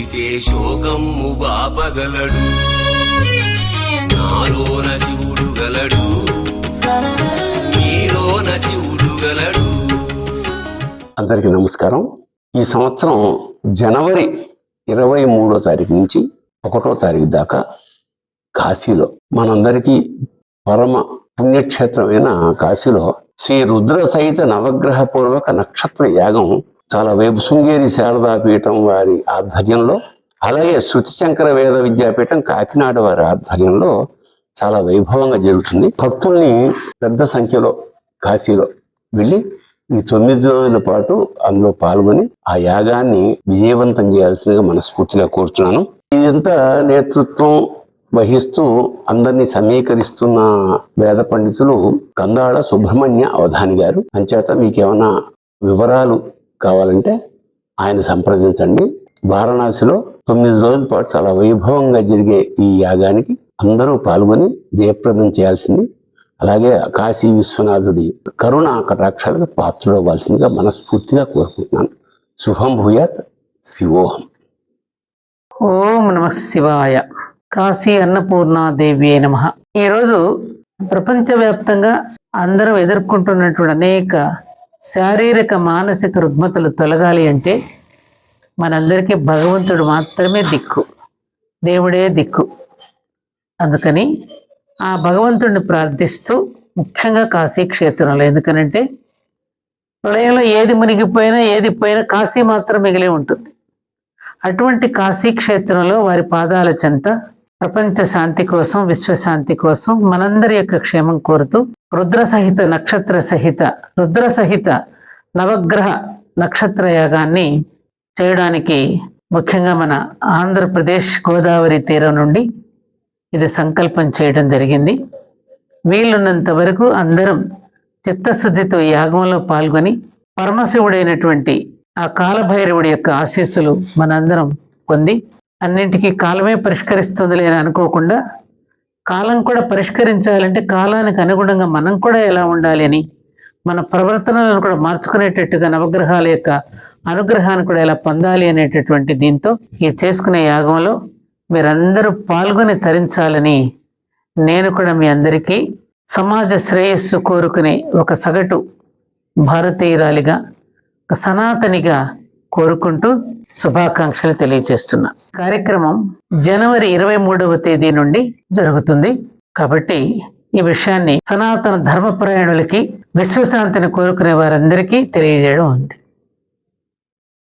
కోరితే శోకము బాపగలడు, నాలోన శివుడు గలడు, నీలోన శివుడు గలడు. అందరికీ నమస్కారం. ఈ సంవత్సరం జనవరి 23వ తారీఖు నుంచి 1వ తారీఖు దాకా కాశీలో మనందరికీ పరమ పుణ్యక్షేత్రమైన కాశీలో శ్రీ రుద్ర సహిత నవగ్రహ పూర్వక నక్షత్ర యాగం చాలా శృంగేరి శారదాపీఠం వారి ఆధ్వర్యంలో, అలాగే శృతి శంకర వేద విద్యాపీఠం కాకినాడ వారి ఆధ్వర్యంలో చాలా వైభవంగా జరుగుతుంది. భక్తుల్ని పెద్ద సంఖ్యలో కాశీలో వెళ్ళి ఈ 9 రోజుల పాటు అందులో పాల్గొని ఆ యాగాన్ని విజయవంతం చేయాల్సిందిగా మనస్ఫూర్తిగా కోరుతున్నాను. ఇదంతా నేతృత్వం వహిస్తూ అందరినీ సమీకరిస్తున్న వేద పండితులు కందాళ సుబ్రహ్మణ్య అవధాని గారు. అంచేత మీకేమైనా వివరాలు కావాలంటే ఆయన సంప్రదించండి. వారణాసిలో 9 రోజుల పాటు చాలా వైభవంగా జరిగే ఈ యాగానికి అందరూ పాల్గొని జయప్రదం చేయాల్సింది, అలాగే కాశీ విశ్వనాథుడి కరుణ కటాక్షాలకు పాత్రుడవ్వాల్సిందిగా మనస్ఫూర్తిగా కోరుకుంటున్నాను. శుభం భూయాత్. శివోహం. ఓం నమ శివాయ. కాశీ అన్నపూర్ణాదేవి నమః. ఈరోజు ప్రపంచవ్యాప్తంగా అందరం ఎదుర్కొంటున్నటువంటి అనేక శారీరక మానసిక రుగ్మతలు తొలగాలి అంటే మనందరికీ భగవంతుడు మాత్రమే దిక్కు, దేవుడే దిక్కు. అందుకని ఆ భగవంతుడిని ప్రార్థిస్తూ ముఖ్యంగా కాశీ క్షేత్రంలో, ఎందుకనంటే ప్రళయంలో ఏది మునిగిపోయినా ఏది పోయినా కాశీ మాత్రం మిగిలి ఉంటుంది. అటువంటి కాశీ క్షేత్రంలో వారి పాదాల చెంత ప్రపంచ శాంతి కోసం, విశ్వశాంతి కోసం, మనందరి యొక్క క్షేమం కోరుతూ రుద్ర సహిత నవగ్రహ నక్షత్ర యాగాన్ని చేయడానికి ముఖ్యంగా మన ఆంధ్రప్రదేశ్ గోదావరి తీరం నుండి ఇది సంకల్పం చేయడం జరిగింది. వీలున్నంత వరకు అందరం చిత్తశుద్ధితో యాగంలో పాల్గొని పరమశివుడైనటువంటి ఆ కాలభైరవుడి యొక్క ఆశీస్సులు మనందరం పొంది, అన్నింటికీ కాలమే పరిష్కరిస్తుంది అని అనుకోకుండా కాలం కూడా పరిష్కరించాలంటే కాలానికి అనుగుణంగా మనం కూడా ఎలా ఉండాలి అని, మన ప్రవర్తనలను కూడా మార్చుకునేటట్టుగా నవగ్రహాల యొక్క అనుగ్రహాన్ని కూడా ఎలా పొందాలి అనేటటువంటి దీంతో ఈ చేసుకునే యాగంలో మీరందరూ పాల్గొని తరించాలని నేను కూడా మీ అందరికీ సమాజ శ్రేయస్సు కోరుకునే ఒక సగటు భారతీయురాలిగా, ఒక సనాతనిగా కోరుకుంటూ శుభాకాంక్షలు తెలియజేస్తున్నా. కార్యక్రమం జనవరి 23వ తేదీ నుండి జరుగుతుంది. కాబట్టి ఈ విషయాన్ని సనాతన ధర్మపరాయణులకి, విశ్వశాంతిని కోరుకునే వారందరికీ తెలియజేయడం ఉంది.